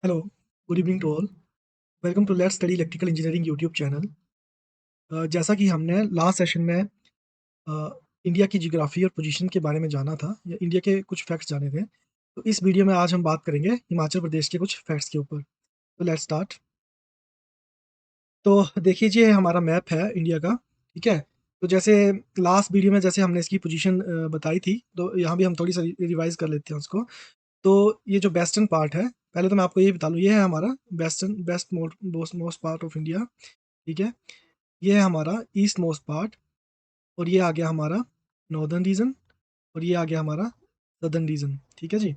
Hello, good evening to all. Welcome to let's study electrical engineering YouTube channel. जैसा कि हमने last session में India की geography और पोजीशन के बारे में जाना था या इंडिया के कुछ फैक्ट्स जाने थे, तो इस वीडियो में आज हम बात करेंगे हिमाचल प्रदेश के कुछ फैक्ट्स के ऊपर। तो लेट्स स्टार्ट। तो देखिए ये हमारा मैप है इंडिया का, ठीक है? तो जैसे लास्ट वीडियो में जैसे हमने इसकी पोजीशन बताई थी, तो यहाँ भी हम थोड़ी सी रिवाइज़ कर लेते हैं उसको। तो ये जो वेस्टर्न पार्ट है, पहले तो मैं आपको ये बता दूँ, ये है हमारा west most part of India, ठीक है? ये है हमारा ईस्ट मोस्ट पार्ट और ये आ गया हमारा नॉर्दर्न रीजन और ये आ गया हमारा सदर्न रीजन, ठीक है जी?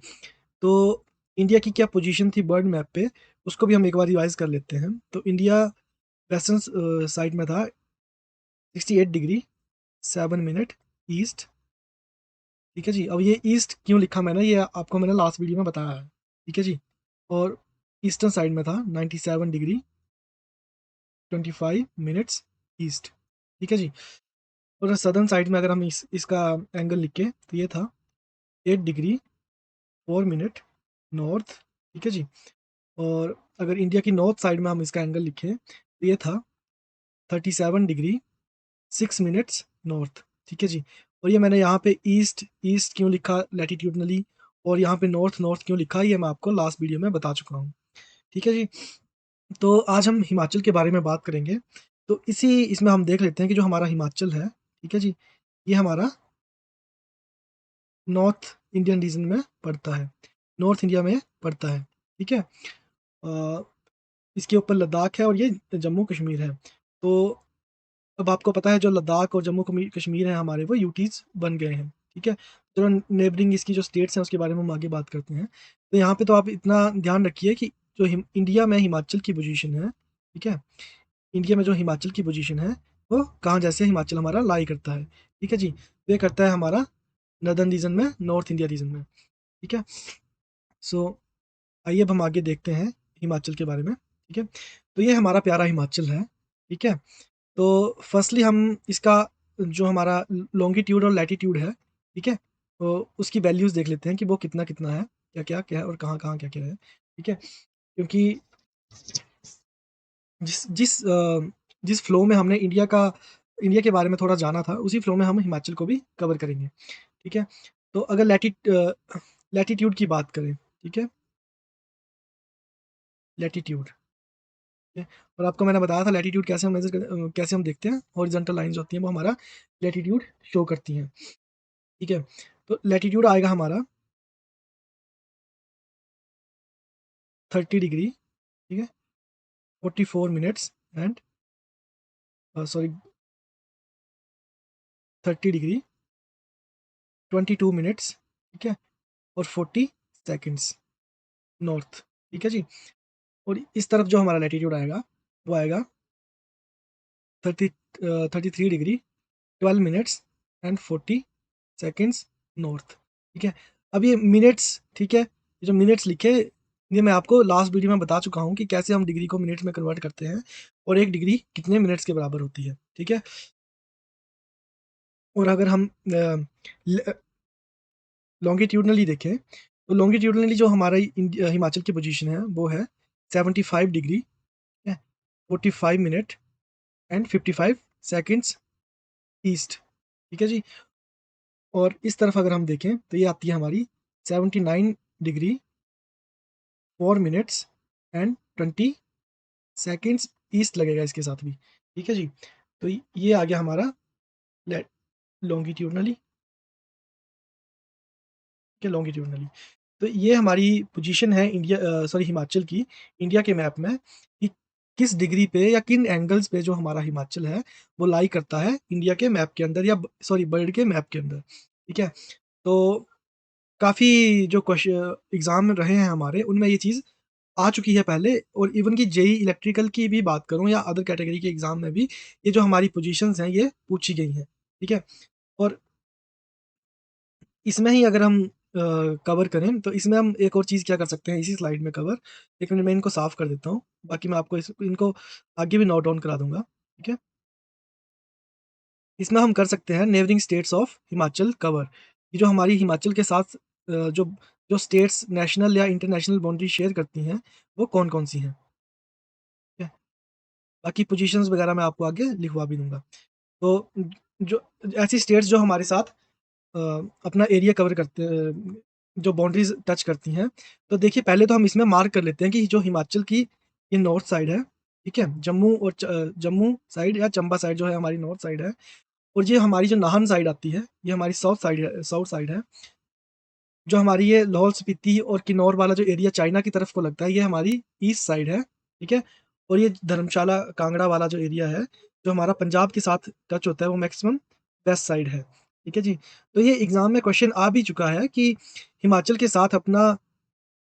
तो इंडिया की क्या पोजीशन थी वर्ल्ड मैप पे, उसको भी हम एक बार रिवाइज़ कर लेते हैं। तो इंडिया वेस्टर्न साइड में था 68 डिग्री 7 मिनट ईस्ट, ठीक है जी? अब ये ईस्ट क्यों लिखा मैंने, ये आपको मैंने लास्ट वीडियो में बताया है, ठीक है जी? और ईस्टर्न साइड में था 97 डिग्री 25 मिनट्स ईस्ट, ठीक है जी? और सदर्न साइड में अगर हम इसका एंगल लिखें तो ये था 8 डिग्री 4 मिनट नॉर्थ, ठीक है जी? और अगर इंडिया की नॉर्थ साइड में हम इसका एंगल लिखें तो ये था 37 डिग्री 6 मिनट्स नॉर्थ, ठीक है जी? और ये मैंने यहाँ पे ईस्ट ईस्ट क्यों लिखा लैटिट्यूडनली और यहाँ पे नॉर्थ नॉर्थ क्यों लिखा, ये मैं आपको लास्ट वीडियो में बता चुका हूँ, ठीक है जी? तो आज हम हिमाचल के बारे में बात करेंगे। तो इसी इसमें हम देख लेते हैं कि जो हमारा हिमाचल है, ठीक है जी? ये हमारा नॉर्थ इंडियन रीजन में पड़ता है, नॉर्थ इंडिया में पड़ता है, ठीक है? इसके ऊपर लद्दाख है और ये जम्मू कश्मीर है। तो अब आपको पता है जो लद्दाख और जम्मू कश्मीर हैं हमारे, वो यूटीज़ बन गए हैं, ठीक है? जो नेबरिंग इसकी जो स्टेट्स हैं उसके बारे में हम आगे बात करते हैं। तो यहाँ पे तो आप इतना ध्यान रखिए कि जो इंडिया में हिमाचल की पोजीशन है, ठीक है? इंडिया में जो हिमाचल की पोजीशन है वो कहाँ, जैसे हिमाचल हमारा लाई करता है, ठीक है जी? तो ये करता है हमारा नॉर्दर्न रीजन में, नॉर्थ इंडिया रीजन में, ठीक है? सो आइए अब हम आगे देखते हैं हिमाचल के बारे में, ठीक है? तो ये हमारा प्यारा हिमाचल है, ठीक है? तो फर्स्टली हम इसका जो हमारा लॉन्गिट्यूड और लैटिट्यूड है, ठीक है? तो उसकी वैल्यूज़ देख लेते हैं कि वो कितना-कितना है, क्या-क्या क्या है और कहाँ-कहाँ क्या-क्या है, ठीक है? क्योंकि जिस जिस जिस फ्लो में हमने इंडिया के बारे में थोड़ा जाना था, उसी फ्लो में हम हिमाचल को भी कवर करेंगे, ठीक है? तो अगर लैटिट्यूड की बात करें, ठीक है? लैटिट्यूड, ठीक है? और आपको मैंने बताया था लैटिट्यूड कैसे हम देखते हैं, हॉरिजॉन्टल लाइन्स होती हैं वो हमारा लैटिट्यूड शो करती हैं, ठीक है? तो लैटिट्यूड आएगा हमारा 30 डिग्री, ठीक है? 44 minutes and sorry 30 degree 22 minutes, ठीक है? और 40 सेकंड्स नॉर्थ, ठीक है जी? और इस तरफ जो हमारा लैटिट्यूड आएगा, वो आएगा 30 33 degree 12 minutes and 40 seconds north, ठीक है? अब ये मिनट्स, ठीक है? ये जो मिनट्स लिखे, ये मैं आपको लास्ट वीडियो में बता चुका हूँ कि कैसे हम डिग्री को मिनट्स में कन्वर्ट करते हैं और 1 डिग्री कितने मिनट्स के बराबर होती है, ठीक है? और अगर हम ल लॉन्गिट्यूडनली देखें, तो लॉन्गिट्यूडनली जो हमारा हिमाचल की पोजीशन है, वो है 75 डिग्री, ठीक है? 45 मिनट एंड 55 सेकंड्स ईस्ट, ठीक है जी? और इस तरफ अगर हम देखें, तो ये आती है हमारी 79 degree 4 minutes and 20 seconds east लगेगा इसके साथ भी, ठीक है जी? तो ये आ गया हमारा ले लॉन्गिट्यूडनली, ठीक है? लॉन्गिट्यूडनली। तो ये हमारी पोजीशन है हिमाचल की इंडिया के मैप में, कि किस डिग्री पे या किन एंगल्स पे जो हमारा हिमाचल है, वो लाई करता है इंडिया के मैप के अंदर, या वर्ल्ड के मैप के अंदर, ठीक है? तो काफ़ी जो एग्ज़ाम रहे हैं हमारे, उनमें ये चीज़ आ चुकी है पहले, और इवन कि जेईई इलेक्ट्रिकल की भी बात करूँ या अदर कैटेगरी के एग्ज़ाम में भी ये जो हमारी पोजीशंस हैं, ये पूछी गई हैं, ठीक है? और इसमें ही अगर हम कवर करें, तो इसमें हम एक और चीज़ क्या कर सकते हैं इसी स्लाइड में कवर। 1 मिनट मैं इनको साफ़ कर देता हूँ, बाकी मैं आपको इनको आगे भी नोट डाउन करा दूँगा, ठीक है? इसमें हम कर सकते हैं neighbouring states of Himachal cover. ये जो हमारी हिमाचल के साथ जो जो स्टेट्स नेशनल या इंटरनेशनल बाउंड्री शेयर करती हैं, वो कौन-कौन सी हैं? ठीक है? बाकी पोज़ीशंस वगैरह मैं आपको आगे लिखवा भी दूँगा। तो जो ऐसी स्टेट्स जो हमारे साथ अ, अपना एरिया कवर करते जो बाउंड्रीज़ टच करती हैं, तो देखिए पहले तो हम इसमें मार्क कर लेते हैं कि जो हिमाचल की ये नॉर्थ साइड है, ठीक है? जम्मू साइड या चंबा साइड जो है हमारी नॉर्थ साइड है, और ये हमारी जो नाहन साइड आती है, ये हमारी साउथ साइड है। जो हमारी ये लाहौल स्पीति और किन्नौर वाला जो एरिया चाइना की तरफ को लगता है, ये हमारी ईस्ट साइड है, ठीक है? और ये धर्मशाला, कांगड़ा वाला जो एरिया है, जो हमारा पंजाब के साथ टच होता है, वो मैक्सिमम वेस्ट साइड है, ठीक है जी? तो ये एग्ज़ाम में क्वेश्चन आ भी चुका है कि हिमाचल के साथ अपना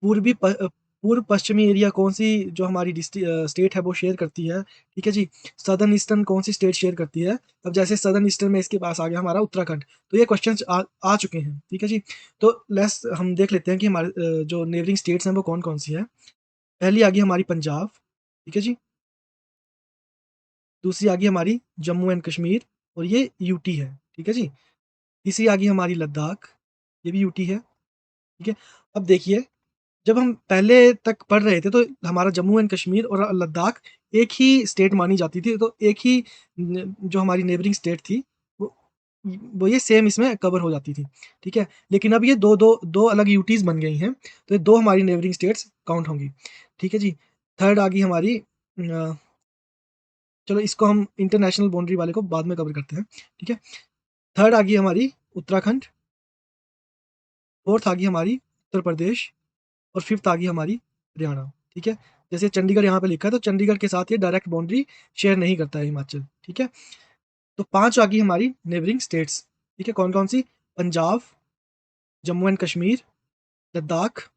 पूर्वी प अ, पूर्व-पश्चिमी एरिया कौन-सी जो हमारी स्टेट है वो शेयर करती है, ठीक है जी? सदर्न ईस्टर्न कौन-सी स्टेट शेयर करती है? अब जैसे सदर्न ईस्टर्न में इसके पास आ गया हमारा उत्तराखंड, तो ये क्वेश्चन्स आ चुके हैं, ठीक है जी? तो हम देख लेते हैं कि हमारे जो नेबरिंग स्टेट्स हैं वो कौन-कौन सी हैं। पहली आ गई हमारी पंजाब, ठीक है जी? दूसरी आ गई हमारी जम्मू एंड कश्मीर और ये यूटी है, ठीक है जी? तीसरी आ गई हमारी लद्दाख, ये भी यूटी है, ठीक है? अब देखिए जब हम पहले तक पढ़ रहे थे तो हमारा जम्मू एंड कश्मीर और लद्दाख एक ही स्टेट मानी जाती थी, तो एक ही जो हमारी नेबरिंग स्टेट थी वो वो ये सेम इसमें कवर हो जाती थी, ठीक है? लेकिन अब ये 2 अलग यूटीज़ बन गई हैं, तो ये 2 हमारी नेबरिंग स्टेट्स काउंट होंगी, ठीक है जी? थर्ड आ गई हमारी चलो इसको हम इंटरनेशनल बाउंड्री वाले को बाद में कवर करते हैं, ठीक है? थर्ड आ गई हमारी उत्तराखंड, फोर्थ आ गई हमारी उत्तर प्रदेश और फिफ्थ आ गई हमारी हरियाणा, ठीक है? जैसे चंडीगढ़ यहाँ पे लिखा है, तो चंडीगढ़ के साथ ये डायरेक्ट बाउंड्री शेयर नहीं करता है हिमाचल, ठीक है? तो 5 आ गई हमारी नेबरिंग स्टेट्स, ठीक है? कौन-कौन सी? पंजाब, जम्मू एंड कश्मीर, लद्दाख,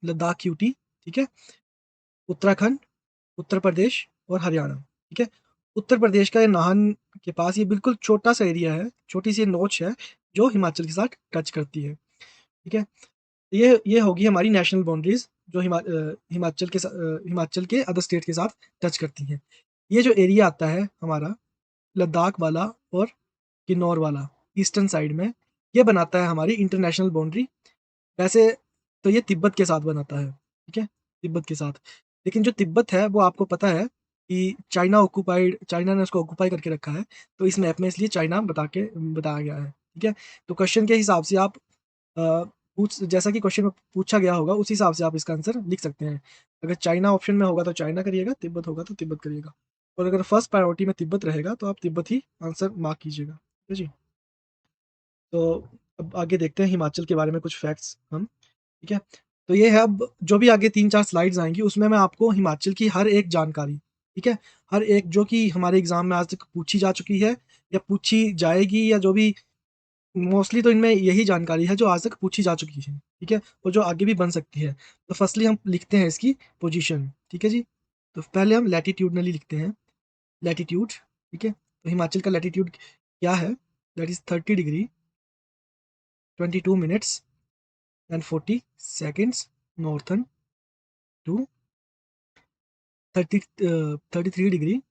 लद्दाख यूटी, ठीक है? उत्तराखंड, उत्तर प्रदेश और हरियाणा, ठीक है? उत्तर प्रदेश का ये नाहन के पास ये बिल्कुल छोटा-सा एरिया है, छोटी-सी नोच है, जो हिमाचल के साथ टच करती है, ठीक है? ये होगी हमारी नेशनल बाउंड्रीज़ जो हिमाचल के अदर स्टेट के साथ टच करती हैं। ये जो एरिया आता है हमारा लद्दाख वाला और किन्नौर वाला ईस्टर्न साइड में, ये बनाता है हमारी इंटरनेशनल बाउंड्री। वैसे तो ये तिब्बत के साथ बनाता है, ठीक है? तिब्बत के साथ। लेकिन जो तिब्बत है वो आपको पता है कि चाइना ने उसको ऑक्यूपाई करके रखा है, तो इस मैप में इसलिए चाइना बताया गया है, ठीक है? तो क्वेश्चन के हिसाब से आप अ, पूछ जैसा कि क्वेश्चन में पूछा गया होगा उस हिसाब से आप इसका आंसर लिख सकते हैं। अगर चाइना ऑप्शन में होगा तो चाइना करिएगा, तिब्बत होगा तो तिब्बत करिएगा। और अगर फर्स्ट प्रायोरिटी में तिब्बत रहेगा तो आप तिब्बत ही आंसर मार्क कीजिएगा। ठीक है जी? तो अब आगे देखते हैं हिमाचल के बारे में कुछ फैक्ट्स हम, ठीक है? तो ये है अब जो भी आगे 3-4 स्लाइड्स आएँगी उसमें मैं आपको हिमाचल की हर एक जानकारी, ठीक है? हर एक जो कि हमारे एग्ज़ाम में आज तक पूछी जा चुकी है या पूछी जाएगी या जो भी मोस्टली तो इनमें यही जानकारी है जो आज तक पूछी जा चुकी है, ठीक है? और जो आगे भी बन सकती है। तो फर्स्टली हम लिखते हैं इसकी पोज़ीशन, ठीक है जी? तो पहले हम लैटिट्यूडनली लिखते हैं, लैटिट्यूड, ठीक है? तो हिमाचल का लैटिट्यूड क्या है? That is 30 degree 22 minutes and 40 seconds northern to 33 degree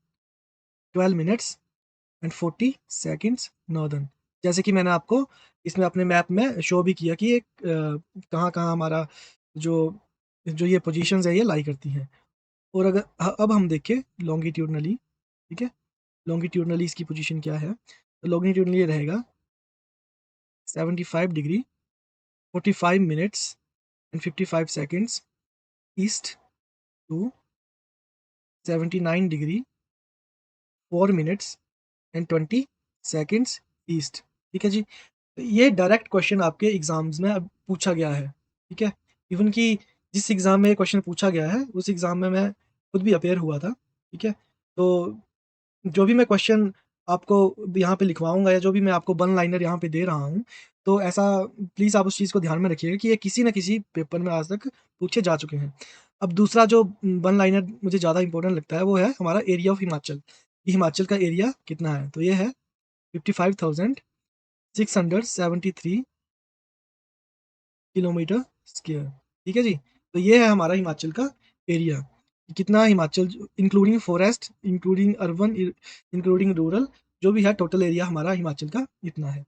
12 minutes and 40 seconds northern. जैसे कि मैंने आपको इसमें अपने मैप में शो भी किया कि कहाँ-कहाँ हमारा जो जो ये पोज़ीशंस है ये लाई करती हैं। और अगर अब हम देखें लॉन्गिट्यूडनली, ठीक है? लॉन्गिट्यूडनली इसकी पोज़ीशन क्या है? तो लॉन्गिट्यूडनली ये रहेगा 75 degree 45 minutes and 55 seconds east to 79 degree 4 minutes and 20 seconds east, ठीक है जी? तो ये डायरेक्ट क्वेश्चन आपके एग्ज़ाम्स में अब पूछा गया है, ठीक है? इवन कि जिस एग्ज़ाम में ये क्वेश्चन पूछा गया है, उस एग्ज़ाम में मैं खुद भी अपियर हुआ था, ठीक है? तो जो भी मैं क्वेश्चन आपको यहाँ पे लिखवाऊँगा या जो भी मैं आपको वन लाइनर यहाँ पे दे रहा हूँ, तो ऐसा प्लीज़ आप उस चीज़ को ध्यान में रखिएगा कि ये किसी न किसी पेपर में आज तक पूछे जा चुके हैं। अब दूसरा जो वन लाइनर मुझे ज़्यादा इम्पोर्टेंट लगता है, वो है हमारा एरिया ऑफ हिमाचल। कि हिमाचल का एरिया कितना है? तो ये है 55,673 किलोमीटर स्क्वायर, ठीक है जी? तो ये है हमारा हिमाचल का एरिया। कितना Himachal including forest, including urban, including rural जो भी है टोटल एरिया हमारा हिमाचल का इतना है।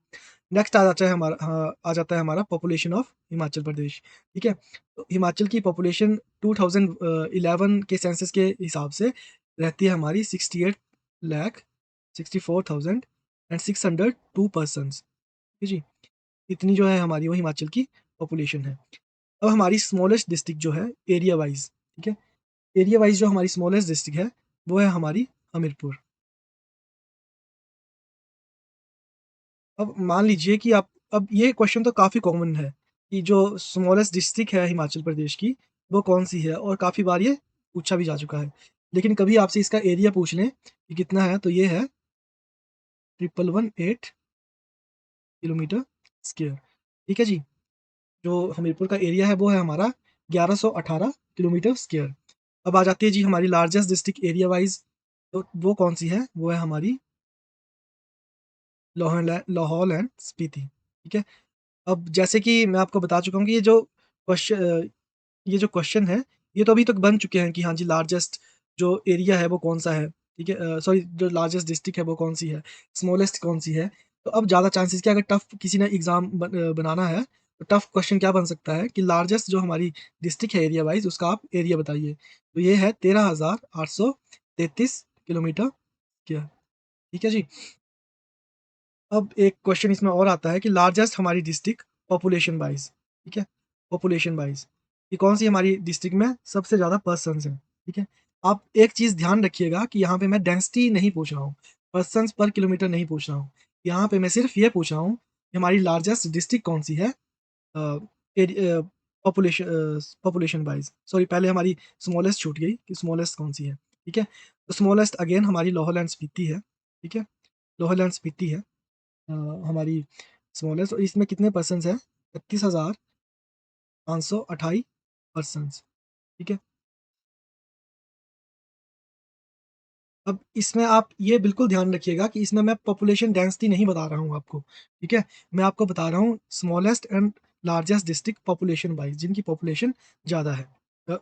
नेक्स्ट आ जाता है हमारा पॉपुलेशन ऑफ हिमाचल प्रदेश, ठीक है? तो हिमाचल की पॉपुलेशन 2011 के सेंसस के हिसाब से रहती है हमारी 68 लाख 64,602 पर्सन्स, ठीक है जी? इतनी जो है हमारी वो हिमाचल की पॉपुलेशन है। अब हमारी स्मॉलेस्ट डिस्ट्रिक्ट जो है एरिया वाइज़, ठीक है? एरिया वाइज़ जो हमारी स्मॉलेस्ट डिस्ट्रिक्ट है, वो है हमारी हमीरपुर। अब मान लीजिए कि आप अब ये क्वेश्चन तो काफ़ी कॉमन है कि जो स्मॉलेस्ट डिस्ट्रिक्ट है हिमाचल प्रदेश की, वो कौन-सी है? और काफ़ी बार ये पूछा भी जा चुका है। लेकिन कभी आपसे इसका एरिया पूछ लें कि कितना है, तो ये है 1118 किलोमीटर स्क्वायर, ठीक है जी? जो हमीरपुर का एरिया है, वो है हमारा 1118 किलोमीटर स्क्वायर। अब आ जाती है जी हमारी लार्जेस्ट डिस्ट्रिक्ट एरिया वाइज़, तो वो कौन-सी है? वो है हमारी लाहौल एंड स्पीति, ठीक है? अब जैसे कि मैं आपको बता चुका हूँ कि ये जो क्वेश्चन है, ये तो अभी तक बन चुके हैं कि हाँ जी, लार्जेस्ट जो एरिया है वो कौन-सा है, ठीक है? सॉरी, जो लार्जेस्ट डिस्ट्रिक्ट है वो कौन-सी है, स्मॉलेस्ट कौन-सी है। तो अब ज़्यादा चांसेस क्या, अगर टफ किसी ने एग्ज़ाम बनाना है, तो टफ क्वेश्चन क्या बन सकता है कि लार्जेस्ट जो हमारी डिस्ट्रिक्ट है एरिया वाइज़, उसका आप एरिया बताइए। तो ये है 13,833 किलोमीटर स्क्वायर, ठीक है जी? अब एक क्वेश्चन इसमें और आता है कि लार्जेस्ट हमारी डिस्ट्रिक्ट पॉपुलेशन वाइज़, ठीक है? पॉपुलेशन वाइज़ कि कौन-सी हमारी डिस्ट्रिक्ट में सबसे ज़्यादा पर्सन्स हैं, ठीक है? आप एक चीज़ ध्यान रखिएगा कि यहाँ पे मैं डेंसिटी नहीं पूछ रहा हूँ, पर्सन्स पर किलोमीटर नहीं पूछ रहा हूँ। यहाँ पे मैं सिर्फ़ ये पूछ रहा हूँ कि हमारी लार्जेस्ट डिस्ट्रिक्ट कौन-सी है अ, पॉपुलेशन वाइज़। सॉरी, पहले हमारी स्मॉलेस्ट छूट गई कि स्मॉलेस्ट कौन-सी है, ठीक है? तो स्मॉलेस्ट अगेन हमारी लाहौल एंड स्पीति है, ठीक है? लाहौल एंड स्पीति है। अ, हमारी स्मॉलेस्ट, और इसमें कितने पर्सन्स हैं? 36,528 पर्सन्स, ठीक है? अब इसमें आप ये बिल्कुल ध्यान रखिएगा कि इसमें मैं पॉपुलेशन डेंसिटी नहीं बता रहा हूँ आपको, ठीक है? मैं आपको बता रहा हूँ smallest and largest district population wise, जिनकी पॉपुलेशन ज़्यादा है। अ,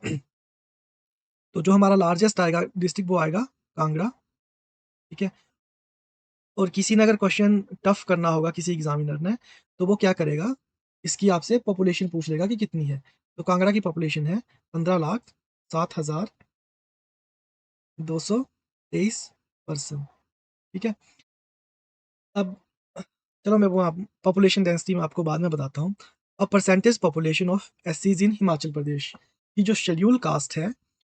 तो जो हमारा लार्जेस्ट आएगा डिस्ट्रिक्ट, वो आएगा कांगड़ा, ठीक है? और किसी ने अगर क्वेश्चन टफ करना होगा किसी एग्ज़ामिनर ने, तो वो क्या करेगा, इसकी आपसे पॉपुलेशन पूछ लेगा कि कितनी है। तो कांगड़ा की पॉपुलेशन है 15,07,223 पर्सन, ठीक है? अब चलो मैं वो आप पॉपुलेशन डेंसिटी मैं आपको बाद में बताता हूँ। अब परसेंटेज पॉपुलेशन ऑफ एससीज़ इन हिमाचल प्रदेश, की जो शेड्यूल कास्ट है,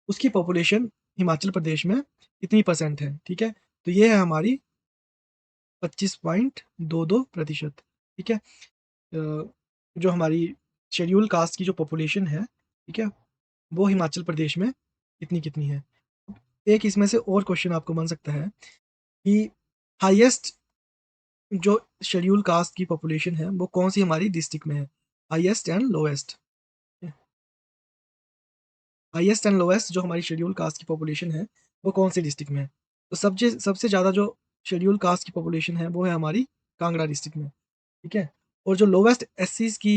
उसकी पॉपुलेशन हिमाचल प्रदेश में कितनी परसेंट है, ठीक है? तो ये है हमारी 25.22%, ठीक है? जो हमारी शेड्यूल कास्ट की जो पॉपुलेशन है, ठीक है? वो हिमाचल प्रदेश में कितनी-कितनी है। एक इसमें से और क्वेश्चन आपको बन सकता है कि हाईएस्ट जो शेड्यूल कास्ट की पॉपुलेशन है, वो कौन-सी हमारी डिस्ट्रिक्ट में है? Highest and lowest, highest and lowest जो हमारी शेड्यूल कास्ट की पॉपुलेशन है, वो कौन-सी डिस्ट्रिक्ट में है? तो सबसे सबसे ज़्यादा जो शेड्यूल कास्ट की पॉपुलेशन है, वो है हमारी कांगड़ा डिस्ट्रिक्ट में, ठीक है? और जो लोवेस्ट एससीज़ की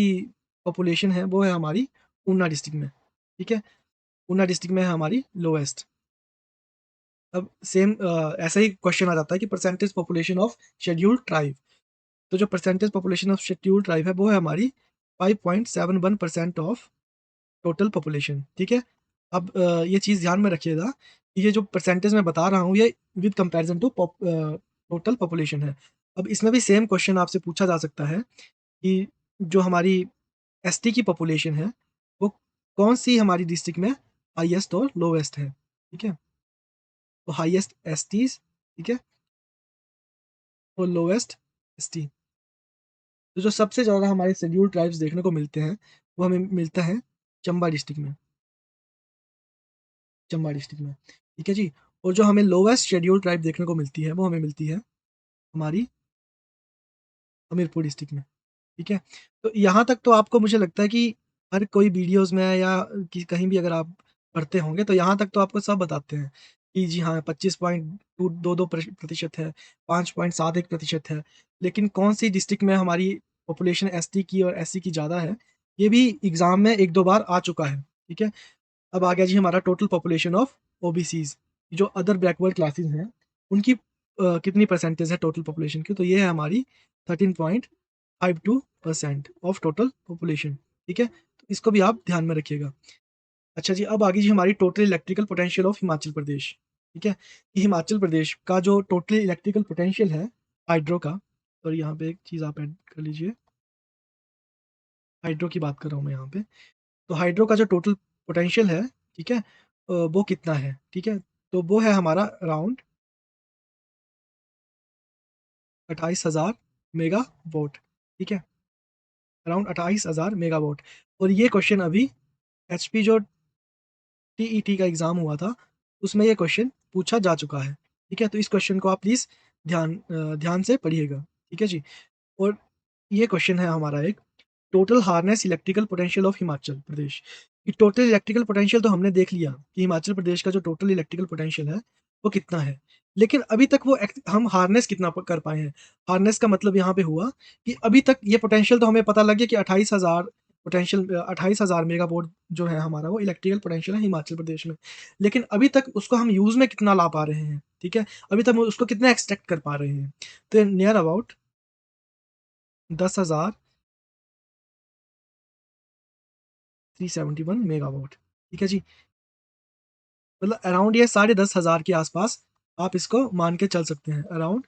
पॉपुलेशन है, वो है हमारी ऊना डिस्ट्रिक्ट में, ठीक है? ऊना डिस्ट्रिक्ट में है हमारी लोवेस्ट। अब सेम ऐसा ही क्वेश्चन आ जाता है कि percentage population of scheduled tribe. तो जो percentage population of scheduled tribe है, वो है हमारी 5.71% ऑफ टोटल पॉपुलेशन, ठीक है? अब ये चीज़ ध्यान में रखिएगा कि ये जो परसेंटेज मैं बता रहा हूँ, ये with comparison to total population है। अब इसमें भी सेम क्वेश्चन आपसे पूछा जा सकता है कि जो हमारी एसटी की पॉपुलेशन है, वो कौन-सी हमारी डिस्ट्रिक्ट में हाईएस्ट और लोवेस्ट है, ठीक है? तो हाईएस्ट एसटीज़, ठीक है? और लोवेस्ट एसटी। तो जो सबसे ज़्यादा हमारे शेड्यूल्ड ट्राइब्स देखने को मिलते हैं, वो हमें मिलता है चंबा डिस्ट्रिक्ट में, चंबा डिस्ट्रिक्ट में, ठीक है जी? और जो हमें लोवेस्ट शेड्यूल्ड ट्राइब देखने को मिलती है, वो हमें मिलती है हमारी हमीरपुर डिस्ट्रिक्ट में, ठीक है? तो यहाँ तक तो आपको मुझे लगता है कि हर कोई वीडियोज़ में या कि कहीं भी अगर आप पढ़ते होंगे, तो यहाँ तक तो आपको सब बताते हैं कि जी हाँ, 25.22 प्रतिशत है, 5.71% है। लेकिन कौन-सी डिस्ट्रिक्ट में हमारी पॉपुलेशन एसटी की और एससी की ज़्यादा है, ये भी एग्ज़ाम में 1-2 बार आ चुका है, ठीक है? अब आ गया जी हमारा टोटल पॉपुलेशन ऑफ ओबीसीज़, जो अदर बैकवर्ड क्लासेस हैं, उनकी कितनी परसेंटेज है टोटल पॉपुलेशन की, तो ये है हमारी 13.52% ऑफ टोटल पॉपुलेशन, ठीक है? तो इसको भी आप ध्यान में रखिएगा। अच्छा जी, अब आ गई जी हमारी total electrical potential of Himachal Pradesh, ठीक है? ये हिमाचल प्रदेश का जो टोटल इलेक्ट्रिकल पोटेंशियल है हाइड्रो का, और यहाँ पे एक चीज़ आप ऐड कर लीजिए, हाइड्रो की बात कर रहा हूँ मैं यहाँ पे। तो हाइड्रो का जो टोटल पोटेंशियल है, ठीक है? वो कितना है, ठीक है? तो वो है हमारा अराउंड 28,000 मेगावाट, ठीक है? Around 28,000 megawatt. और ये क्वेश्चन अभी एचपी जो टीईटी का एग्ज़ाम हुआ था, उसमें ये क्वेश्चन पूछा जा चुका है, ठीक है? तो इस क्वेश्चन को आप प्लीज़ ध्यान से पढ़िएगा, ठीक है जी? और ये क्वेश्चन है हमारा एक, total harness electrical potential of Himachal Pradesh. ये टोटल इलेक्ट्रिकल पोटेंशियल तो हमने देख लिया कि हिमाचल प्रदेश का जो टोटल इलेक्ट्रिकल पोटेंशियल है, वो कितना है। लेकिन अभी तक वो हम हार्नेस कितना कर पाए हैं। हार्नेस का मतलब यहाँ पे हुआ कि अभी तक ये पोटेंशियल तो हमें पता लग गया कि 28,000 पोटेंशियल, 28,000 मेगावाट जो है हमारा, वो इलेक्ट्रिकल पोटेंशियल है हिमाचल प्रदेश में। लेकिन अभी तक उसको हम यूज़ में कितना ला पा रहे हैं, ठीक है? अभी तक हम उसको कितना एक्सट्रैक्ट कर पा रहे हैं। तो नियर अबाउट 10,371 मेगावाट, ठीक है जी? मतलब अराउंड ये 10,500 के आसपास आप इसको मान के चल सकते हैं, अराउंड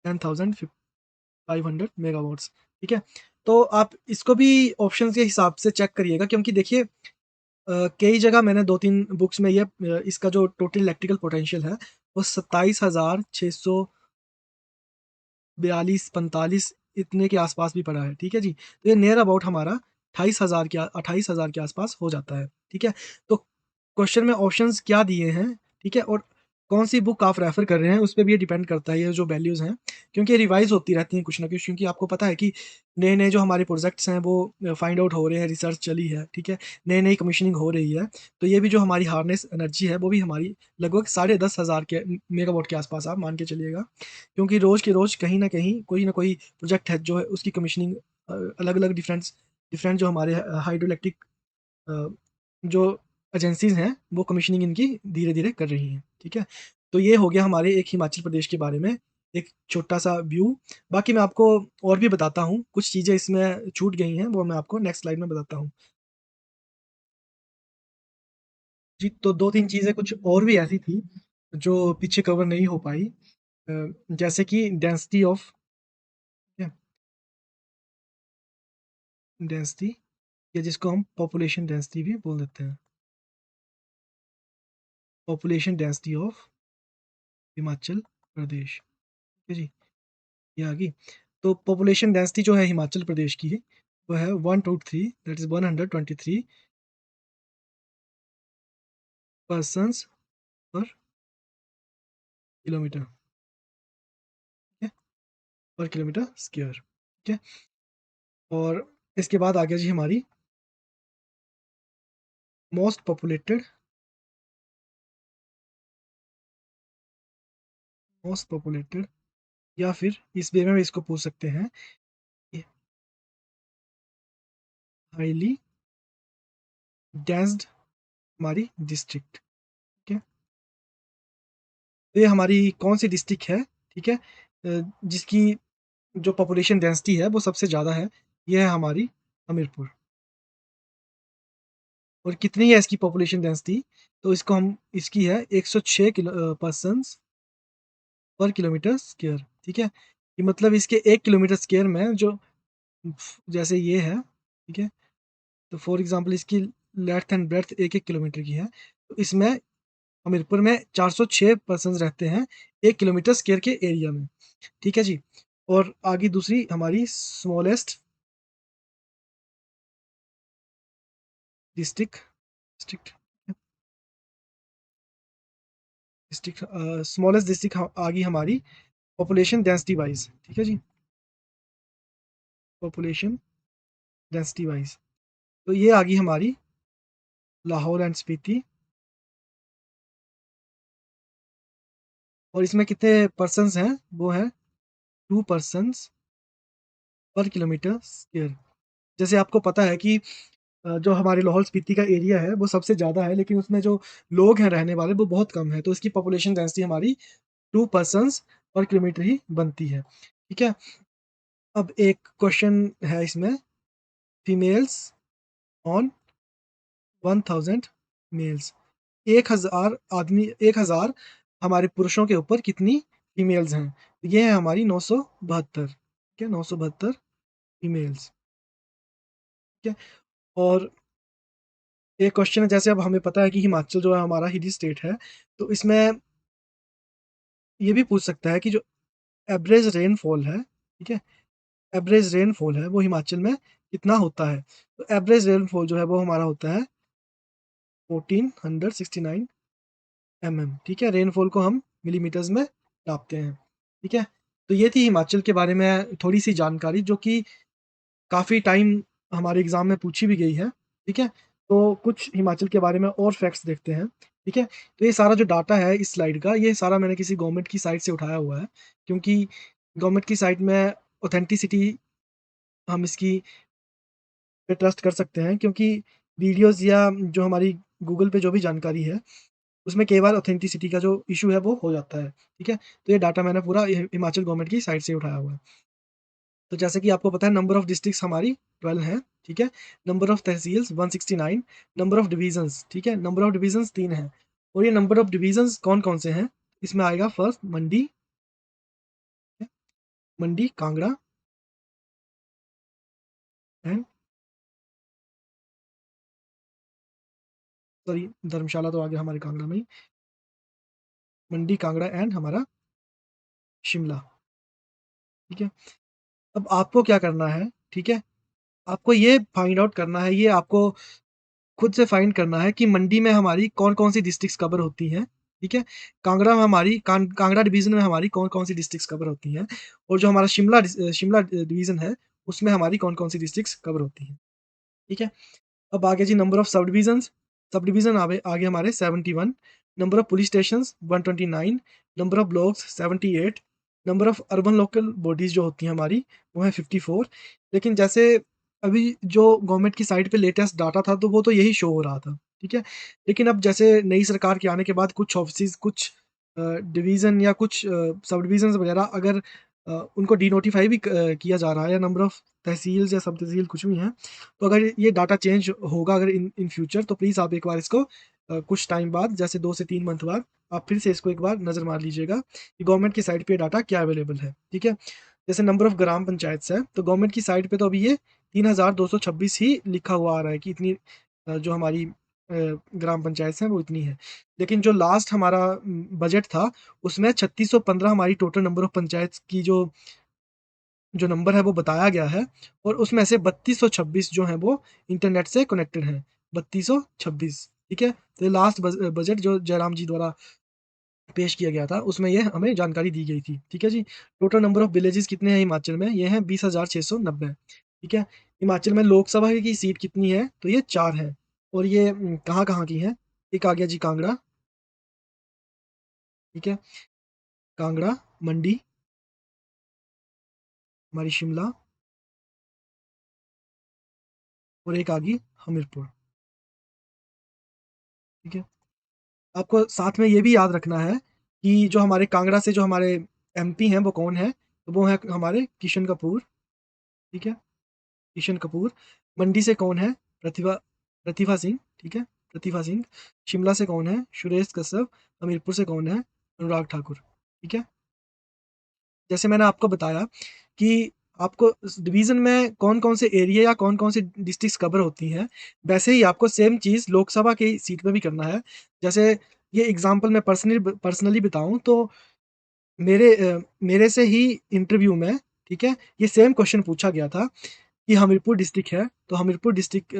10,500 मेगावाट्स, ठीक है? तो आप इसको भी ऑप्शंस के हिसाब से चेक करिएगा, क्योंकि देखिए कई जगह मैंने 2-3 बुक्स में ये इसका जो टोटल इलेक्ट्रिकल पोटेंशियल है, वो 27,642-45 इतने के आसपास भी पड़ा है, ठीक है जी? तो ये नियर अबाउट हमारा 28,000 के आसपास हो जाता है, ठीक है? तो क्वेश्चन में ऑप्शंस क्या दिए हैं, ठीक है? और कौन-सी बुक आप रेफ़र कर रहे हैं, उस पे भी ये डिपेंड करता है, ये जो वैल्यूज़ हैं। क्योंकि ये रिवाइज़ होती रहती हैं कुछ ना कुछ, क्योंकि आपको पता है कि नए-नए जो हमारे प्रोजेक्ट्स हैं, वो फाइंड आउट हो रहे हैं, रिसर्च चली है, ठीक है? नई-नई कमीशनिंग हो रही है। तो ये भी जो हमारी हार्नेस एनर्जी है, वो भी हमारी लगभग 10,500 के मेगावाट के आसपास आप मान के चलिएगा। क्योंकि रोज़ के रोज़ कहीं न कहीं कोई न कोई प्रोजेक्ट है जो है उसकी कमीशनिंग अलग-अलग डिफरेंट जो हमारे हाइड्रो इलेक्ट्रिक अ, जो एजेंसीज़ हैं, वो कमीशनिंग इनकी धीरे-धीरे कर रही हैं, ठीक है? तो ये हो गया हमारे एक हिमाचल प्रदेश के बारे में, एक छोटा-सा व्यू। बाकी मैं आपको और भी बताता हूँ, कुछ चीज़ें इसमें छूट गई हैं, वो मैं आपको नेक्स्ट स्लाइड में बताता हूँ। जी, तो 2-3 चीज़ें कुछ और भी ऐसी थी, जो पीछे कवर नहीं हो पाई, जैसे कि डेंसिटी ऑफ, क्या डेंसिटी, या जिसको हम पॉपुलेशन डेंसिटी भी बोल देते हैं, population density of Himachal Pradesh, ठीक है जी? ये आ गई। तो पॉपुलेशन डेंसिटी जो है हिमाचल प्रदेश की, वो है 123, दैट इज़ 123 पर्सन्स पर किलोमीटर, ठीक है? पर किलोमीटर स्क्वायर, ठीक है? और इसके बाद आ गया जी हमारी मोस्ट पॉपुलेटेड, मोस्ट पॉपुलेटेड, या फिर इस वे में भी इसको पूछ सकते हैं, ये हाइली डेंस्ड हमारी डिस्ट्रिक्ट, ठीक है? तो ये हमारी कौन-सी डिस्ट्रिक्ट है, ठीक है? जिसकी जो पॉपुलेशन डेंसिटी है वो सबसे ज़्यादा है, ये है हमारी हमीरपुर। और कितनी है इसकी पॉपुलेशन डेंसिटी? तो इसको हम, इसकी है 106 पर्सन्स पर किलोमीटर स्क्वायर, ठीक है? ये मतलब इसके 1 किलोमीटर स्क्वायर में जो जैसे ये है, ठीक है? तो फॉर एग्ज़ाम्पल इसकी लेंथ एंड ब्रेड्थ 1-1 किलोमीटर की है। तो इसमें हमीरपुर में 406 पर्सन्स रहते हैं 1 किलोमीटर स्क्वायर के एरिया में, ठीक है जी? और आगे दूसरी हमारी smallest district district district smallest district आ गई हमारी पॉपुलेशन डेंसिटी वाइज़, ठीक है जी? Population density wise. तो ये आ गई हमारी लाहौल एंड स्पीति, और इसमें कितने पर्सन्स हैं? वो है 2 पर्सन्स पर किलोमीटर स्क्वायर। जैसे आपको पता है कि जो हमारे लाहौल स्पीति का एरिया है वो सबसे ज़्यादा है, लेकिन उसमें जो लोग हैं रहने वाले वो बहुत कम है, तो इसकी पॉपुलेशन डेंसिटी हमारी 2 पर्सन्स पर किलोमीटर ही बनती है, ठीक है? अब एक क्वेश्चन है इसमें, फीमेल्स ऑन 1000 मेल्स, 1000 आदमी 1000 हमारे पुरुषों के ऊपर कितनी फीमेल्स हैं? ये है हमारी 972, ठीक है? 972 फीमेल्स, ठीक है? और एक क्वेश्चन है, जैसे अब हमें पता है कि हिमाचल जो है हमारा हिली स्टेट है, तो इसमें ये भी पूछ सकता है कि जो एवरेज रेनफॉल है, ठीक है? एवरेज रेनफॉल है वो हिमाचल में कितना होता है? तो एवरेज रेनफॉल जो है वो हमारा होता है 1469 ठीक है? रेनफॉल को हम मिलीमीटर्स में नापते हैं, ठीक है? तो ये थी हिमाचल के बारे में थोड़ी-सी जानकारी, जो कि काफ़ी टाइम हमारे एग्ज़ाम में पूछी भी गई है, ठीक है? तो कुछ हिमाचल के बारे में और फैक्ट्स देखते हैं, ठीक है? तो ये सारा जो डाटा है इस स्लाइड का, ये सारा मैंने किसी गवर्नमेंट की साइट से उठाया हुआ है, क्योंकि गवर्नमेंट की साइट में ऑथेंटिसिटी हम इसकी पे ट्रस्ट कर सकते हैं, क्योंकि वीडियोज़ या जो हमारी गूगल पे जो भी जानकारी है, उसमें कई बार ऑथेंटिसिटी का जो इश्यू है वो हो जाता है, ठीक है? तो ये डाटा मैंने पूरा हिमाचल गवर्नमेंट की साइट से उठाया हुआ है। तो जैसे कि आपको पता है, नंबर ऑफ डिस्ट्रिक्ट्स हमारी 12 हैं, ठीक है? Number of tehsils 169, number of divisions, ठीक है? नंबर ऑफ डिविजन्स 3 हैं, और ये नंबर ऑफ डिविजन्स कौन-कौन से हैं? इसमें आएगा first Mandi, Mandi, Kangra and sorry, Dharamshala तो आ गया हमारे कांगड़ा में ही। मंडी, कांगड़ा एंड हमारा शिमला, ठीक है? अब आपको क्या करना है, ठीक है? आपको ये फाइंड आउट करना है, ये आपको खुद से फाइंड करना है कि मंडी में हमारी कौन-कौन सी डिस्ट्रिक्ट्स कवर होती हैं, ठीक है? कांगड़ा में हमारी कांगड़ा डिवीज़न में हमारी कौन-कौन सी डिस्ट्रिक्ट्स कवर होती हैं, और जो हमारा शिमला डिवीज़न है, उसमें हमारी कौन-कौन सी डिस्ट्रिक्ट्स कवर होती हैं, ठीक है? अब आगे जी, नंबर ऑफ सब डिविजन्स, सब डिवीजन आगे हमारे 71, number of police stations 129, number of blocks 78, number of urban local bodies जो होती हैं हमारी, वो है 54। लेकिन जैसे अभी जो गवर्नमेंट की साइट पे लेटेस्ट डाटा था, तो वो तो यही शो हो रहा था, ठीक है? लेकिन अब जैसे नई सरकार के आने के बाद कुछ ऑफिसेज़, कुछ डिवीज़न या कुछ सब डिविजन्स वगैरह अगर उनको डिनोटिफ़ाई भी किया जा रहा है, या नंबर ऑफ तहसील्स या सब तहसील कुछ भी हैं, तो अगर ये डाटा चेंज होगा अगर इन इन फ्यूचर, तो प्लीज़ आप एक बार इसको कुछ टाइम बाद, जैसे 2 से 3 मंथ बाद, आप फिर से इसको एक बार नज़र मार लीजिएगा कि गवर्नमेंट की साइट पे ये डाटा क्या अवेलेबल है, ठीक है? जैसे नंबर ऑफ ग्राम पंचायत्स है, तो गवर्नमेंट की साइट पे तो अभी ये 3226 ही लिखा हुआ आ रहा है कि इतनी जो हमारी ग्राम पंचायत हैं वो इतनी है। लेकिन जो लास्ट हमारा बजट था, उसमें 3615 हमारी टोटल नंबर ऑफ पंचायत की जो जो नंबर है वो बताया गया है, और उसमें से 3226 जो हैं वो इंटरनेट से कनेक्टेड हैं, 3226, ठीक है? तो ये लास्ट बजट जो जयराम जी द्वारा पेश किया गया था, उसमें ये हमें जानकारी दी गई थी, ठीक है जी? टोटल नंबर ऑफ विलेजेस कितने हैं हिमाचल में? ये हैं 20,690, ठीक है? हिमाचल में लोकसभा की सीट कितनी है? तो ये 4 हैं, और ये कहाँ-कहाँ की हैं? एक आ गया जी कांगड़ा, ठीक है? कांगड़ा, मंडी, हमारी शिमला, और एक आ गई हमीरपुर, ठीक है? आपको साथ में ये भी याद रखना है कि जो हमारे कांगड़ा से जो हमारे एमपी हैं वो कौन है? तो वो हैं हमारे किशन कपूर, ठीक है? किशन कपूर। मंडी से कौन है? प्रतिभा प्रतिभा सिंह, ठीक है? प्रतिभा सिंह। शिमला से कौन है? सुरेश कश्यप। हमीरपुर से कौन है? अनुराग ठाकुर, ठीक है? जैसे मैंने आपको बताया कि आपको इस डिवीज़न में कौन-कौन से एरिया या कौन-कौन सी डिस्ट्रिक्ट्स कवर होती हैं, वैसे ही आपको सेम चीज़ लोकसभा की सीट में भी करना है। जैसे ये एग्ज़ाम्पल मैं पर्सनली बताऊँ, तो मेरे से ही इंटरव्यू में, ठीक है? ये सेम क्वेश्चन पूछा गया था कि हमीरपुर डिस्ट्रिक्ट है, तो हमीरपुर डिस्ट्रिक्ट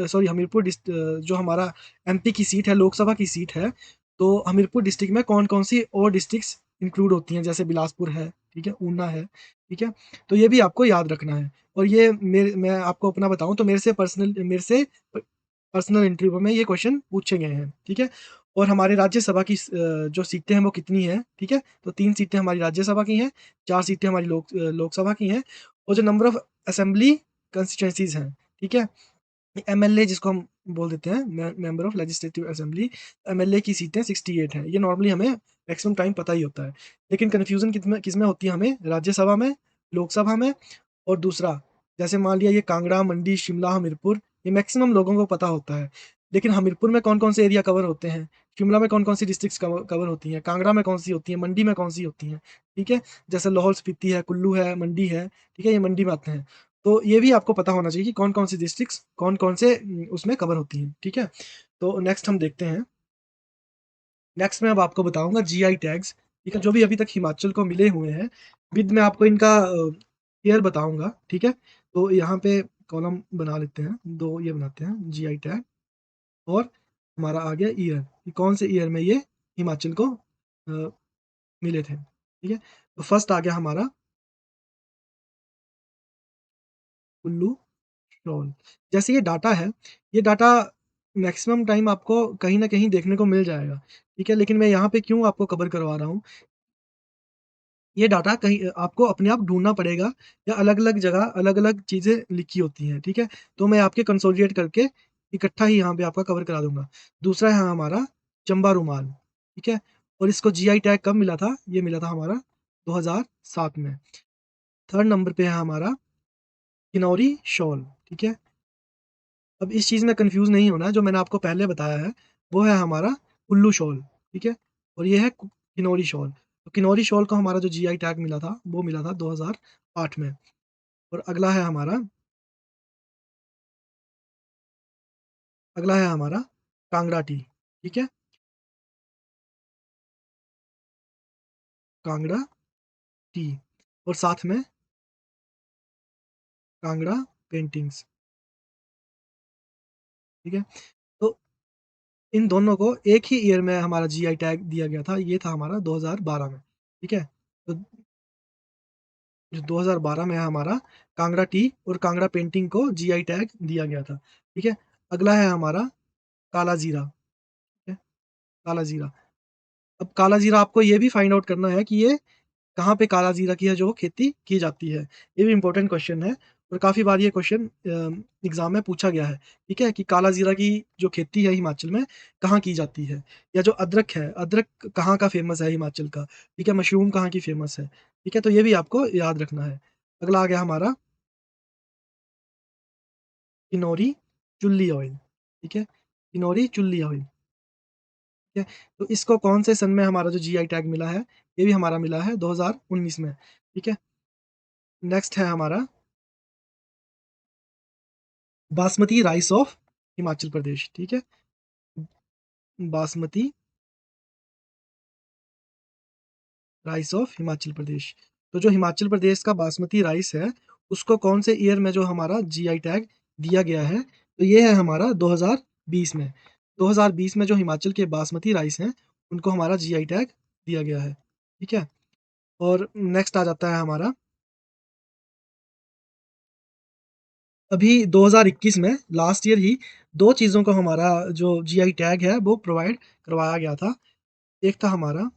जो हमारा एमपी की सीट है, लोकसभा की सीट है, तो हमीरपुर डिस्ट्रिक्ट में कौन-कौन सी और डिस्ट्रिक्ट्स इंक्लूड होती हैं, जैसे बिलासपुर है, ठीक है? ऊना है, ठीक है? तो ये भी आपको याद रखना है, और ये मैं आपको अपना बताऊँ तो मेरे से प पर्सनल इंटरव्यू में ये क्वेश्चन पूछे गए हैं, ठीक है? और हमारे राज्यसभा की जो सीटें हैं वो कितनी हैं, ठीक है? तो 3 सीटें हमारी राज्यसभा की हैं, 4 सीटें हमारी लोकसभा की हैं, और जो नंबर ऑफ असेंबली कंस्टिट्यूएंसीज़ हैं, ठीक है? एमएलए जिसको हम बोल देते हैं, member of legislative assembly, MLA की सीटें 68 हैं। ये नॉर्मली हमें मैक्सिमम टाइम पता ही होता है। लेकिन कन्फ्यूज़न किसमें होती है हमें? राज्यसभा में, लोकसभा में और दूसरा जैसे मान लिया ये कांगड़ा, मंडी, शिमला, हमीरपुर ये मैक्सिमम लोगों को पता होता है। लेकिन हमीरपुर में कौन-कौन से एरिया कवर होते हैं? शिमला में कौन-कौन सी डिस्ट्रिक्ट्स कवर होती हैं? कांगड़ा में कौन-सी होती हैं? मंडी में कौन-सी होती हैं? ठीक है? जैसे लाहौल स्पीति है, कुल्लू है, मंडी है, ठीक है? ये मंडी में आते हैं। तो ये भी आपको पता होना चाहिए कि कौन-कौन सी डिस्ट्रिक्ट्स कौन-कौन से उसमें कवर होती हैं, ठीक है? तो नेक्स्ट हम देखते हैं। नेक्स्ट मैं अब आपको बताऊँगा जीआई टैग्स, ठीक है? जो भी अभी तक हिमाचल को मिले हुए हैं, विद मैं आपको इनका ईयर बताऊँगा, ठीक है? तो यहाँ पे कॉलम बना लेते हैं, 2 ये बनाते हैं जीआई टैग और हमारा आ गया ईयर, कि कौन से ईयर में ये हिमाचल को मिले थे, ठीक है? तो फर्स्ट आ गया हमारा कुल्लू शॉल। जैसे ये डाटा है, ये डाटा मैक्सिमम टाइम आपको कहीं न कहीं देखने को मिल जाएगा, ठीक है? लेकिन मैं यहाँ पे क्यों आपको कवर करवा रहा हूँ, ये डाटा कहीं आपको अपने आप ढूँढना पड़ेगा या अलग-अलग जगह अलग-अलग चीज़ें लिखी होती हैं, ठीक है? तो मैं आपके कंसोलिडेट करके इकट्ठा ही यहाँ पे आपका कवर करा दूँगा। दूसरा है हमारा चंबा रुमाल, ठीक है? और इसको जीआई टैग कब मिला था? ये मिला था हमारा 2007 में। थर्ड नंबर पे है हमारा किन्नौरी शॉल, ठीक है? अब इस चीज़ में कन्फ्यूज़ नहीं होना है, जो मैंने आपको पहले बताया है, वो है हमारा कुल्लू शॉल, ठीक है? और ये है किन्नौरी शॉल। तो किन्नौरी शॉल को हमारा जो जीआई टैग मिला था, वो मिला था 2008 में। और अगला है हमारा कांगड़ा टी, ठीक है? कांगड़ा टी और साथ में कांगड़ा पेंटिंग्स, ठीक है? तो इन दोनों को एक ही ईयर में हमारा जीआई टैग दिया गया था, ये था हमारा 2012 में, ठीक है? तो जो 2012 में है हमारा कांगड़ा टी और कांगड़ा पेंटिंग को जीआई टैग दिया गया था, ठीक है? अगला है हमारा काला जीरा, ठीक है? काला जीरा। अब काला जीरा आपको ये भी फाइंड आउट करना है कि ये कहाँ पे काला जीरा की है जो खेती की जाती है? ये भी इम्पोर्टेंट क्वेश्चन है और काफ़ी बार ये क्वेश्चन एग्ज़ाम में पूछा गया है, ठीक है? कि काला जीरा की जो खेती है हिमाचल में कहाँ की जाती है? या जो अदरक है, अदरक कहाँ का फ़ेमस है हिमाचल का? ठीक है? मशरूम कहाँ की फ़ेमस है? ठीक है? तो ये भी आपको याद रखना है। अगला आ गया हमारा किनौरी चुल्ली ऑयल, ठीक है? किनौरी चुल्ली ऑयल, ठीक है? तो इसको कौन से सन में हमारा जो जीआई टैग मिला है? ये भी हमारा मिला है 2019 में, ठीक है? नेक्स्ट है हमारा बासमती राइस ऑफ हिमाचल प्रदेश, ठीक है? बासमती राइस ऑफ हिमाचल प्रदेश। तो जो हिमाचल प्रदेश का बासमती राइस है, उसको कौन से ईयर में जो हमारा जीआई टैग दिया गया है, तो ये है हमारा 2020 में। 2020 में जो हिमाचल के बासमती राइस हैं, उनको हमारा जीआई टैग दिया गया है, ठीक है? और नेक्स्ट आ जाता है हमारा अभी 2021 में लास्ट ईयर ही 2 चीज़ों को हमारा जो जीआई टैग है, वो प्रोवाइड करवाया गया था। एक था हमारा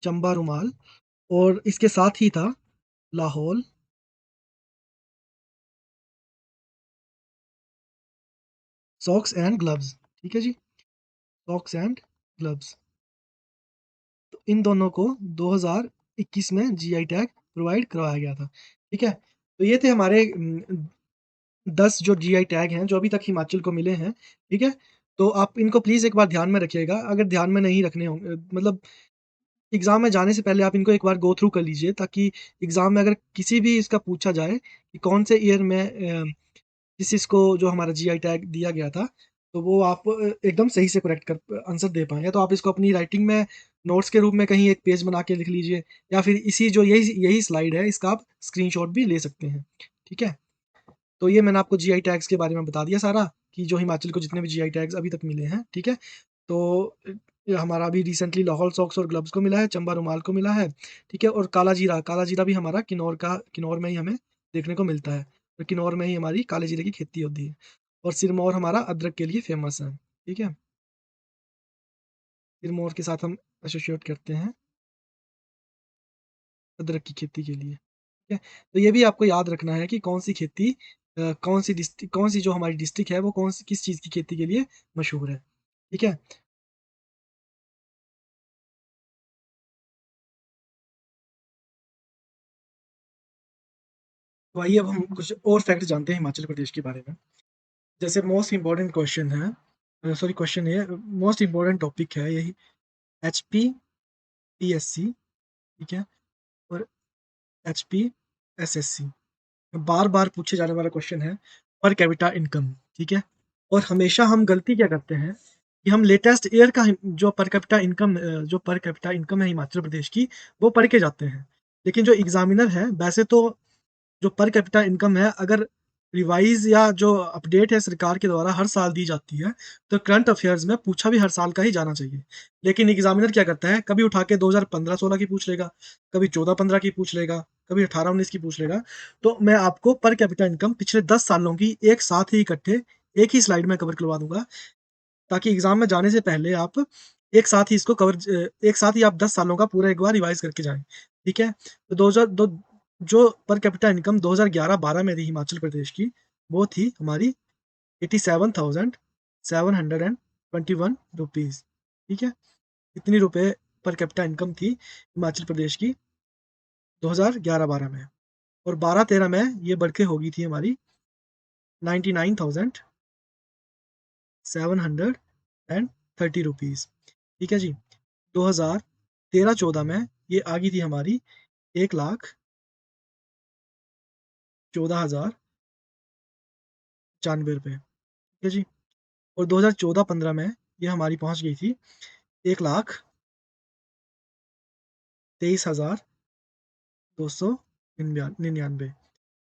चंबा रुमाल और इसके साथ ही था लाहौल सॉक्स एंड ग्लव्स, ठीक है जी? Socks and gloves. तो इन दोनों को 2021 में जीआई टैग प्रोवाइड करवाया गया था, ठीक है? तो ये थे हमारे 10 जो जीआई टैग हैं, जो अभी तक हिमाचल को मिले हैं, ठीक है? तो आप इनको प्लीज़ एक बार ध्यान में रखिएगा, अगर ध्यान में नहीं रखने होंगे मतलब एग्ज़ाम में जाने से पहले आप इनको एक बार गो थ्रू कर लीजिए ताकि एग्ज़ाम में अगर किसी भी इसका पूछा जाए कि कौन से ईयर में किस-किस को जो हमारा जीआई टैग दिया गया था, तो वो आप एकदम सही से करेक्ट कर आंसर दे पाएँ। या तो आप इसको अपनी राइटिंग में नोट्स के रूप में कहीं एक पेज बना के लिख लीजिए या फिर इसी जो यही यही स्लाइड है, इसका आप स्क्रीनशॉट भी ले सकते हैं। ठीक है? तो ये मैंने आपको जीआई टैग्स के बारे में बता दिया सारा कि जो हिमाचल को जितने भी जीआई टैग्स अभी तक मिले हैं, ठीक है? तो ये हमारा अभी रिसेंटली लाहौल सॉक्स और ग्लव्स को मिला है, चंबा रुमाल को मिला है, ठीक है? और काला जीरा भी हमारा किन्नौर में ही हमें देखने को मिलता है। तो किन्नौर में ही हमारी काले जीरे की खेती होती है और सिरमौर हमारा अदरक के लिए फ़ेमस है, ठीक है? सिरमौर के साथ हम एसोसिएट करते हैं अदरक की खेती के लिए, ठीक है? तो ये भी आपको याद रखना है कि कौन-सी खेती कौन-सी जो हमारी डिस्ट्रिक्ट है वो कौन-सी किस चीज़ की खेती के लिए मशहूर है, ठीक है? तो आइए अब हम कुछ और फैक्ट जानते हैं हिमाचल प्रदेश के बारे में। जैसे मोस्ट इम्पोर्टेंट क्वेश्चन है, सॉरी क्वेश्चन ये मोस्ट इम्पोर्टेंट टॉपिक है यही, एचपीपीएससी, ठीक है? और एचपीएसएससी, बार-बार पूछे जाने वाला क्वेश्चन है, पर कैपिटा इनकम, ठीक है? और हमेशा हम गलती क्या करते हैं कि हम लेटेस्ट ईयर का जो पर कैपिटा इनकम है हिमाचल प्रदेश की, वो पढ़ के जाते हैं। लेकिन जो एग्ज़ामिनर है, वैसे तो जो पर कैपिटा इनकम है, अगर रिवाइज़ या जो अपडेट है सरकार के द्वारा हर साल दी जाती है, तो करंट अफ़ेयर्स में पूछा भी हर साल का ही जाना चाहिए। लेकिन एग्ज़ामिनर क्या करता है, कभी उठा के 2015-16 की पूछ लेगा, कभी 14-15 की पूछ लेगा, कभी 18-19 की पूछ लेगा। तो मैं आपको पर कैपिटा इनकम पिछले 10 सालों की एक साथ ही इकट्ठे एक ही स्लाइड में कवर करवा दूँगा, ताकि एग्ज़ाम में जाने से पहले आप एक साथ ही आप 10 सालों का पूरा एक बार रिवाइज़ करके जाएँ, ठीक है? तो 2002 जो पर कैपिटा इनकम 2011-12 में थी हिमाचल प्रदेश की, वो थी हमारी 87,721 रुपीज़, ठीक है? इतनी रुपए पर कैपिटा इनकम थी हिमाचल प्रदेश की 2011-12 में, और 12-13 में ये बढ़ के हो गई थी हमारी 99,730 रुपीज़, ठीक है जी? 2013-14 में ये आ गई थी हमारी 1,14,094 रुपए, ठीक है जी? और 2014-15 में ये हमारी पहुँच गई थी 1,23,299,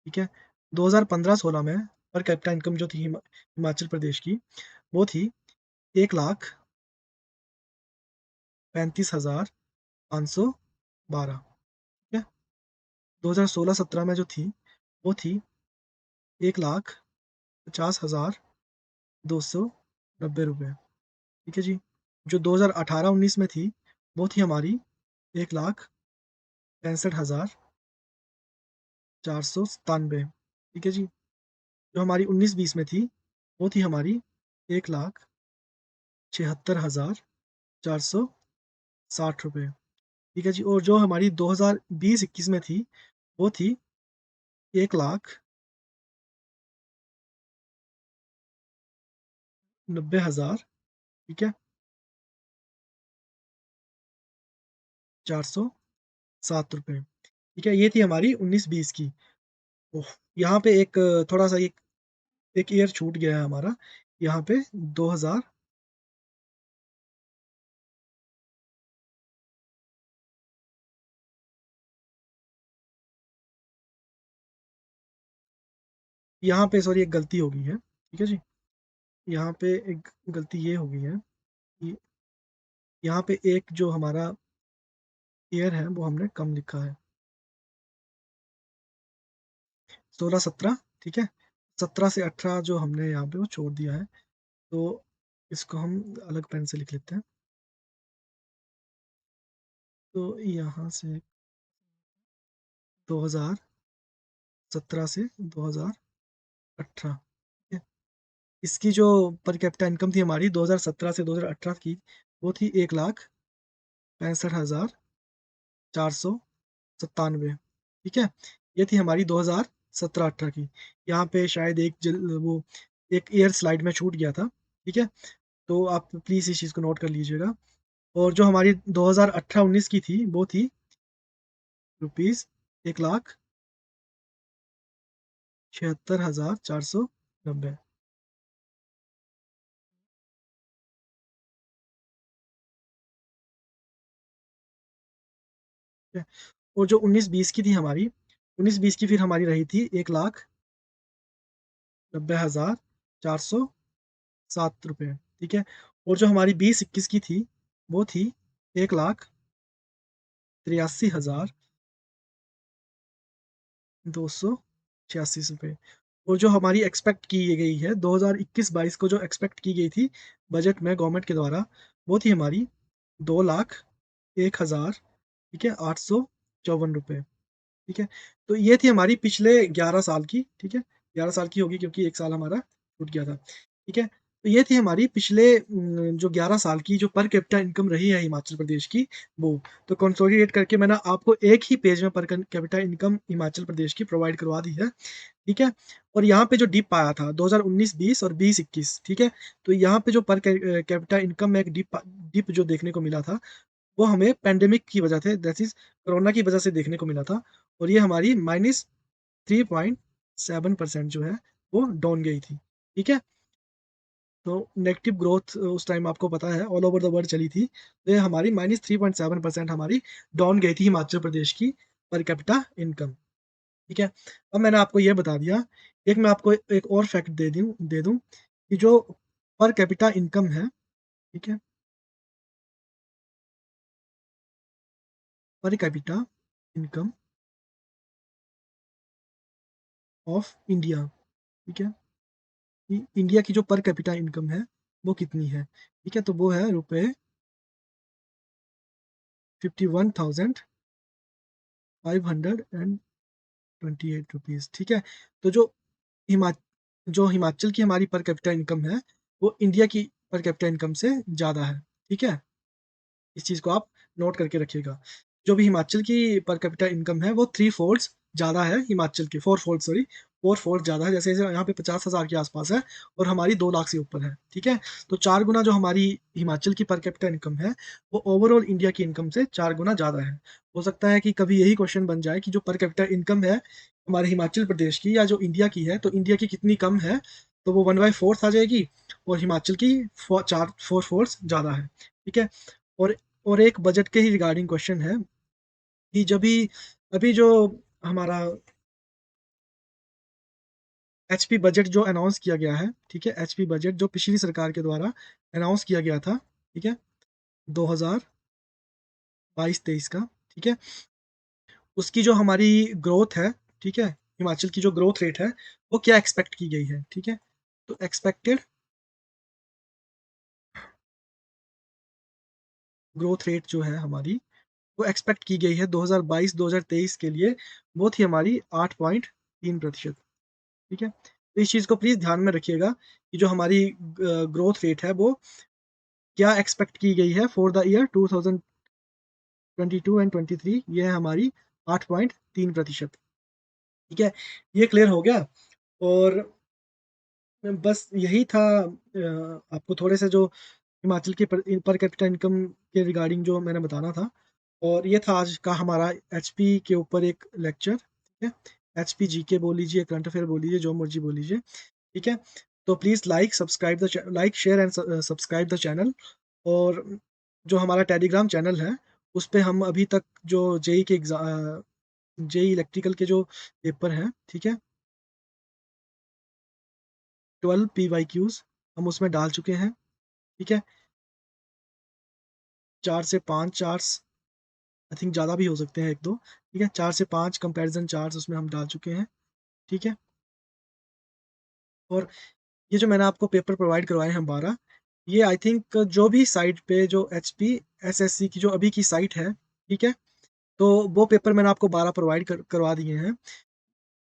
ठीक है? 2015-16 में पर कैपिटा इनकम जो थी हिमाचल प्रदेश की, वो थी 1,35,512, ठीक है? 2016-17 में जो थी, वो थी 1,50,290 रुपए, ठीक है जी? जो 2018-19 में थी, वो थी हमारी 1,65,497, ठीक है जी? जो हमारी 19-20 में थी, वो थी हमारी 1,76,460 रुपए, ठीक है जी? और जो हमारी 2020-21 में थी, वो थी 1,90,000, ठीक है? 407 रुपए, ठीक है? ये थी हमारी 19-20 की। ओह! यहाँ पे एक थोड़ा-सा एक ईयर छूट गया है हमारा, यहाँ पे 2000, यहाँ पे सॉरी एक गलती हो गई है, ठीक है जी? यहाँ पे एक गलती ये हो गई है कि यहाँ पे एक जो हमारा ईयर है, वो हमने कम लिखा है, 16-17, ठीक है? 17 से 18 जो हमने यहाँ पे वो छोड़ दिया है, तो इसको हम अलग पेन से लिख लेते हैं। तो यहाँ से 2017 से 2018, ठीक है? इसकी जो पर कैपिटा इनकम थी हमारी 2017 से 2018 की, वो थी 1,65,497, ठीक है? ये थी हमारी 2017-18 की। यहाँ पे शायद एक ईयर स्लाइड में छूट गया था, ठीक है? तो आप प्लीज़ इस चीज़ को नोट कर लीजिएगा। और जो हमारी 2018-19 की थी, वो थी रुपीज़ 1,76,490, ठीक है? और जो 19-20 की थी हमारी, 19-20 की फिर हमारी रही थी 1,90,407 रुपए, ठीक है? और जो हमारी 20-21 की थी, वो थी 1,83,286 रुपए। और जो हमारी एक्सपेक्ट की गई है 2021-22 को जो एक्सपेक्ट की गई थी बजट में गवर्नमेंट के द्वारा, वो थी हमारी 2,01,000, ठीक है? 854 रुपए, ठीक है? तो ये थी हमारी पिछले 11 साल की, ठीक है? 11 साल की होगी क्योंकि 1 साल हमारा छूट गया था, ठीक है? तो ये थी हमारी पिछले जो 11 साल की जो पर कैपिटा इनकम रही है हिमाचल प्रदेश की वो। तो कंसोलिडेट करके मैंने आपको एक ही पेज में per capita income Himachal Pradesh की प्रोवाइड करवा दी है, ठीक है? और यहाँ पे जो डिप आया था 2019-20 और 20-21, ठीक है? तो यहाँ पे जो पर कैपिटा इनकम में एक डिप जो देखने को मिला था, वो हमें पैंडेमिक की वजह से दैट इज़ कोरोना की वजह से देखने को मिला था और ये हमारी -3.7% जो है वो डाउन गई थी, ठीक है? तो नेगेटिव ग्रोथ उस टाइम आपको पता है ऑल ओवर द वर्ल्ड चली थी। तो ये हमारी -3.7% हमारी डाउन गई थी हिमाचल प्रदेश की पर कैपिटा इनकम, ठीक है? अब मैंने आपको ये बता दिया, एक मैं आपको एक और फैक्ट दे दूँ कि जो पर कैपिटा इनकम है, ठीक है? Per capita income of India, ठीक है? इंडिया की जो पर कैपिटा इनकम है, वो कितनी है? ठीक है? तो वो है रुपए 51,528 रुपीज़, ठीक है? तो हिमा जो हिमाचल की हमारी पर कैपिटा इनकम है, वो इंडिया की पर कैपिटा इनकम से ज़्यादा है, ठीक है? इस चीज़ को आप नोट करके रखिएगा। जो भी हिमाचल की पर कैपिटा इनकम है वो 3 फोल्ड्स ज़्यादा है हिमाचल की, 4 फोल्ड सॉरी, 4 फोल्ड ज़्यादा है। जैसे यहाँ पे 50,000 के आस-पास है और हमारी 2 लाख से ऊपर है, ठीक है? तो 4 गुना जो हमारी हिमाचल की पर कैपिटा इनकम है, वो ओवरऑल इंडिया की इनकम से 4 गुना ज़्यादा है। हो सकता है कि कभी यही क्वेश्चन बन जाए कि जो पर कैपिटा इनकम है हमारे हिमाचल प्रदेश की या जो इंडिया की है, तो इंडिया की कितनी कम है? तो वो 1/4 आ जाएगी और हिमाचल की 4 फोर्थ ज़्यादा है, ठीक है? और और एक बजट के ही रिगार्डिंग क्वेश्चन है कि जब भी अभी जो हमारा एचपी बजट जो अनाउंस किया गया है, ठीक है? एचपी बजट जो पिछली सरकार के द्वारा अनाउंस किया गया था, ठीक है? 2022-23 का, ठीक है? उसकी जो हमारी ग्रोथ है, ठीक है? हिमाचल की जो ग्रोथ रेट है, वो क्या एक्सपेक्ट की गई है, ठीक है? तो एक्सपेक्टेड ग्रोथ रेट जो है हमारी, वो एक्सपेक्ट की गई है 2022-2023 के लिए, वो थी हमारी 8.3%, ठीक है? तो इस चीज़ को प्लीज़ ध्यान में रखिएगा कि जो हमारी ग्रोथ रेट है वो क्या एक्सपेक्ट की गई है फॉर द ईयर 2022 एंड 23, ये है हमारी 8.3%, ठीक है? ये क्लियर हो गया और बस यही था आपको थोड़े से जो हिमाचल की पर कैपिटा इनकम के रिगार्डिंग जो मैंने बताना था और ये था आज का हमारा एचपी के ऊपर एक लेक्चर, ठीक है? एचपी जीके बोल लीजिए, करंट अफेयर बोल लीजिए, जो मर्ज़ी बोल लीजिए, ठीक है? तो please like, share and subscribe the channel और जो हमारा टेलीग्राम चैनल है, उस पे हम अभी तक जो जेईई इलेक्ट्रिकल के जो पेपर हैं, ठीक है? 12 पीवाईक्यूज़ हम उसमें डाल चुके हैं, ठीक है? 4 से 5 चार्ट्स आई थिंक ज़्यादा भी हो सकते हैं 1-2, ठीक है? 4 से 5 कंपैरिज़न चार्ट्स उसमें हम डाल चुके हैं, ठीक है? और ये जो मैंने आपको पेपर प्रोवाइड करवाए हैं 12, ये आई थिंक जो भी साइट पे जो एचपी एसएससी की जो अभी की साइट है, ठीक है? तो वो पेपर मैंने आपको 12 प्रोवाइड करवा दिए हैं।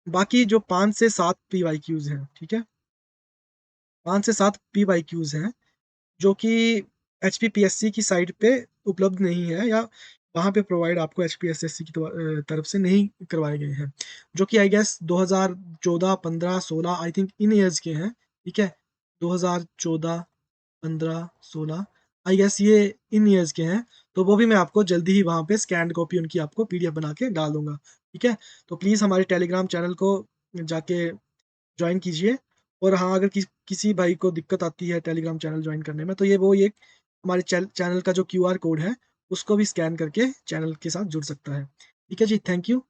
बाकी जो 5 से 7 पीवाईक्यूज़ हैं, ठीक है? 5 से 7 पीवाईक्यूज़ हैं, जो कि एचपीपीएससी की साइट पे उपलब्ध नहीं है या वहाँ पे प्रोवाइड आपको एचपीएससी की तरफ से नहीं करवाए गए हैं। जो कि I guess 2014, 15, 16 I think in years के हैं, ठीक है? 2014, 15, 16 आई गेस ये इन ईयर्स के हैं, तो वो भी मैं आपको जल्दी ही वहाँ पे स्कैन्ड कॉपी उनकी आपको पीडीएफ बना के डाल दूँगा, ठीक है? तो प्लीज़ हमारे टेलीग्राम चैनल को जाके जॉइन कीजिए और हाँ, अगर किसी भाई को दिक्कत आती है टेलीग्राम चैनल जॉइन करने में, तो ये हमारे चैनल का जो क्यूआर कोड है, उसको भी स्कैन करके चैनल के साथ जुड़ सकता है। ठीक है जी, थैंक यू।